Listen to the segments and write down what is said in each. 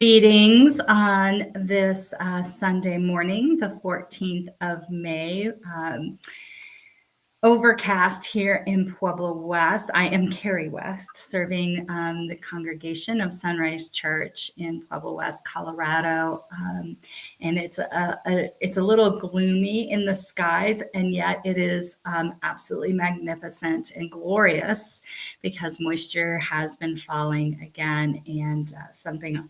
Greetings on this Sunday morning, the 14th of May. Overcast here in Pueblo West. I am Carrie West, serving the congregation of Sunrise Church in Pueblo West, Colorado. And it's a little gloomy in the skies, and yet it is absolutely magnificent and glorious because moisture has been falling again, and something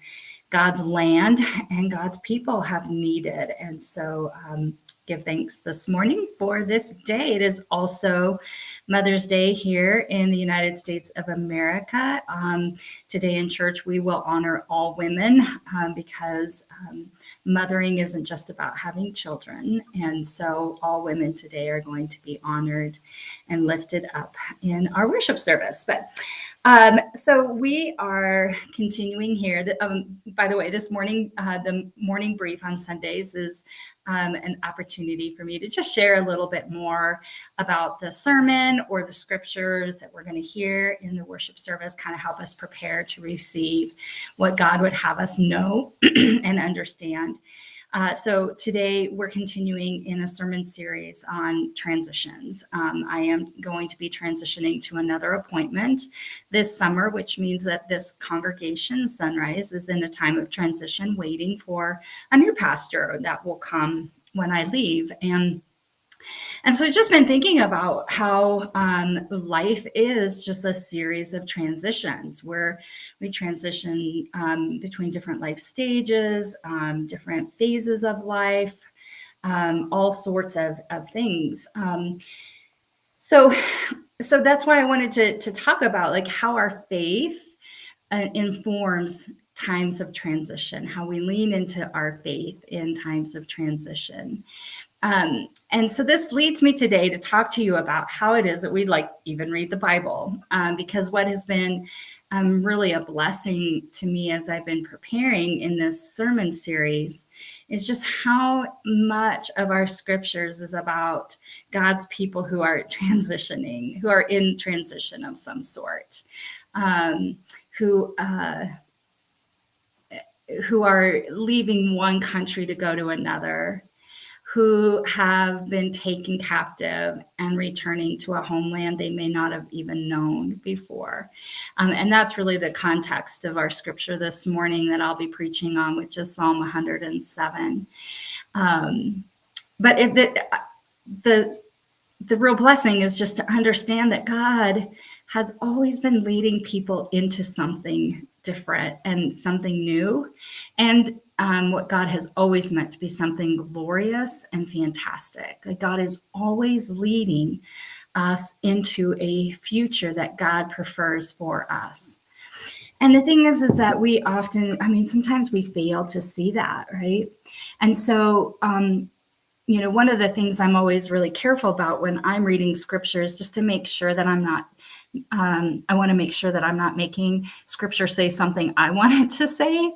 God's land and God's people have needed. And so give thanks this morning for this day. It is also Mother's Day here in the United States of America. Today in church, we will honor all women because mothering isn't just about having children. And so all women today are going to be honored and lifted up in our worship service. But so we are continuing here. By the way, this morning, the morning brief on Sundays is an opportunity for me to just share a little bit more about the sermon or the scriptures that we're going to hear in the worship service, kind of help us prepare to receive what God would have us know and understand. So today we're continuing in a sermon series on transitions. I am going to be transitioning to another appointment this summer, which means that this congregation, Sunrise, is in a time of transition, waiting for a new pastor that will come when I leave. And so I've just been thinking about how life is just a series of transitions where we transition between different life stages, different phases of life, all sorts of things. So that's why I wanted to talk about like how our faith informs times of transition, how we lean into our faith in times of transition. And so this leads me today to talk to you about how it is that we even read the Bible, because what has been really a blessing to me as I've been preparing in this sermon series is just how much of our scriptures is about God's people who are transitioning, who are in transition of some sort, who are leaving one country to go to another, who have been taken captive and returning to a homeland they may not have even known before. And that's really the context of our scripture this morning that I'll be preaching on, which is Psalm 107. But the real blessing is just to understand that God has always been leading people into something different and something new. And what God has always meant to be something glorious and fantastic. Like God is always leading us into a future that God prefers for us. And the thing is that we often, sometimes we fail to see that, right? And so, one of the things I'm always really careful about when I'm reading scriptures, just to make sure that I'm not, I want to make sure that I'm not making scripture say something I want it to say.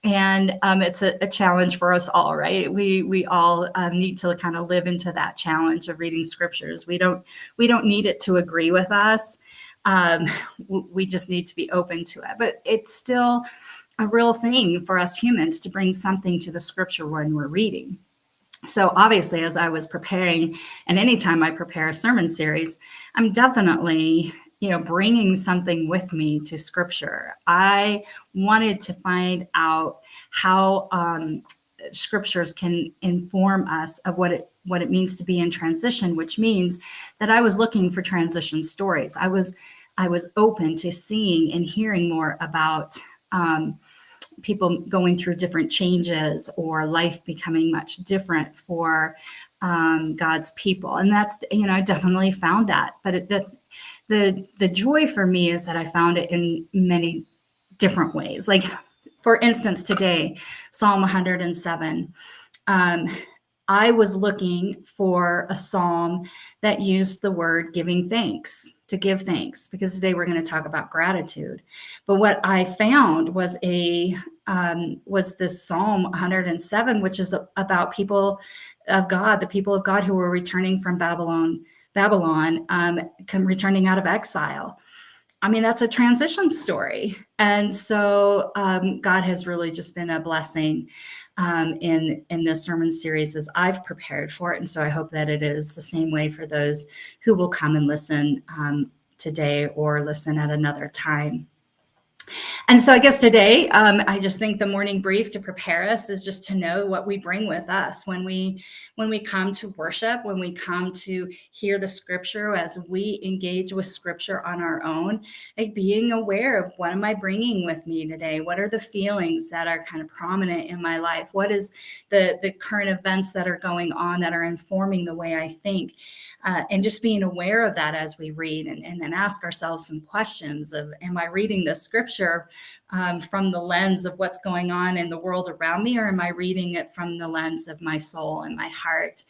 And it's a challenge for us all, right? We all need to kind of live into that challenge of reading scriptures. We don't need it to agree with us. We just need to be open to it. But it's still a real thing for us humans to bring something to the scripture when we're reading. So obviously, as I was preparing, and anytime I prepare a sermon series, I'm definitely bringing something with me to scripture. I wanted to find out how scriptures can inform us of what it means to be in transition, which means that I was looking for transition stories. I was open to seeing and hearing more about people going through different changes or life becoming much different for God's people. And that's, I definitely found that. But the joy for me is that I found it in many different ways. Like, for instance, today, Psalm 107, I was looking for a psalm that used the word giving thanks, to give thanks, because today we're going to talk about gratitude. But what I found was this Psalm 107, which is about people of God, the people of God who were returning from Babylon, returning out of exile. I mean, that's a transition story. And so God has really just been a blessing in this sermon series as I've prepared for it. And so I hope that it is the same way for those who will come and listen today or listen at another time. And so I guess today, I just think the morning brief to prepare us is just to know what we bring with us when we come to worship, when we come to hear the scripture, as we engage with scripture on our own, like being aware of what am I bringing with me today? What are the feelings that are kind of prominent in my life? What is the current events that are going on that are informing the way I think? And just being aware of that as we read, and then ask ourselves some questions of, am I reading the scripture from the lens of what's going on in the world around me, or am I reading it from the lens of my soul and my heart?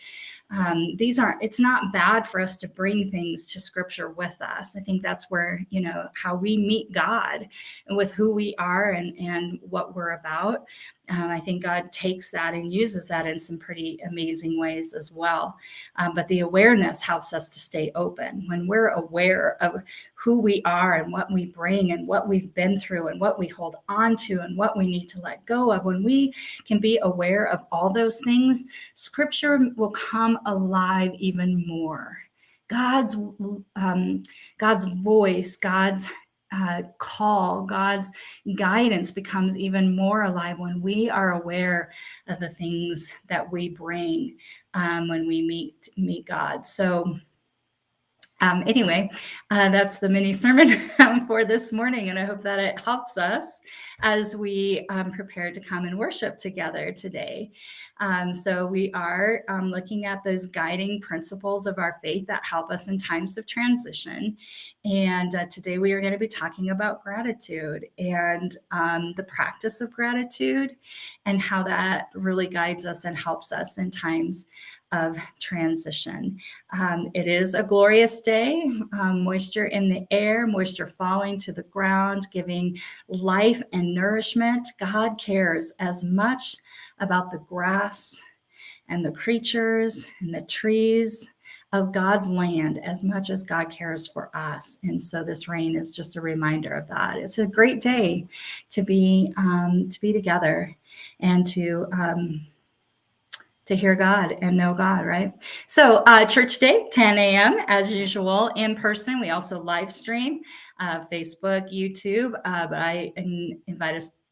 It's not bad for us to bring things to scripture with us. I think that's where, how we meet God with who we are and what we're about. I think God takes that and uses that in some pretty amazing ways as well. But the awareness helps us to stay open. When we're aware of who we are and what we bring and what we've been through and what we hold on to and what we need to let go of, when we can be aware of all those things, scripture will come alive even more. God's voice, God's call, God's guidance becomes even more alive when we are aware of the things that we bring when we meet God. So anyway, that's the mini sermon for this morning, and I hope that it helps us as we prepare to come and worship together today. So we are looking at those guiding principles of our faith that help us in times of transition. And today we are going to be talking about gratitude and the practice of gratitude and how that really guides us and helps us in times of transition. It is a glorious day, moisture in the air, moisture falling to the ground, giving life and nourishment. God cares as much about the grass and the creatures and the trees of God's land as much as God cares for us. And so this rain is just a reminder of that. It's a great day to be together and to hear God and know God, right? So church day, 10 a.m. as usual, in person. We also live stream Facebook, YouTube, but I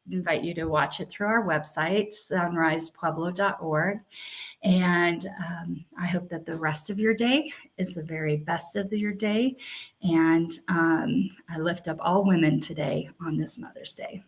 invite you to watch it through our website, sunrisepueblo.org. And I hope that the rest of your day is the very best of your day. And I lift up all women today on this Mother's Day.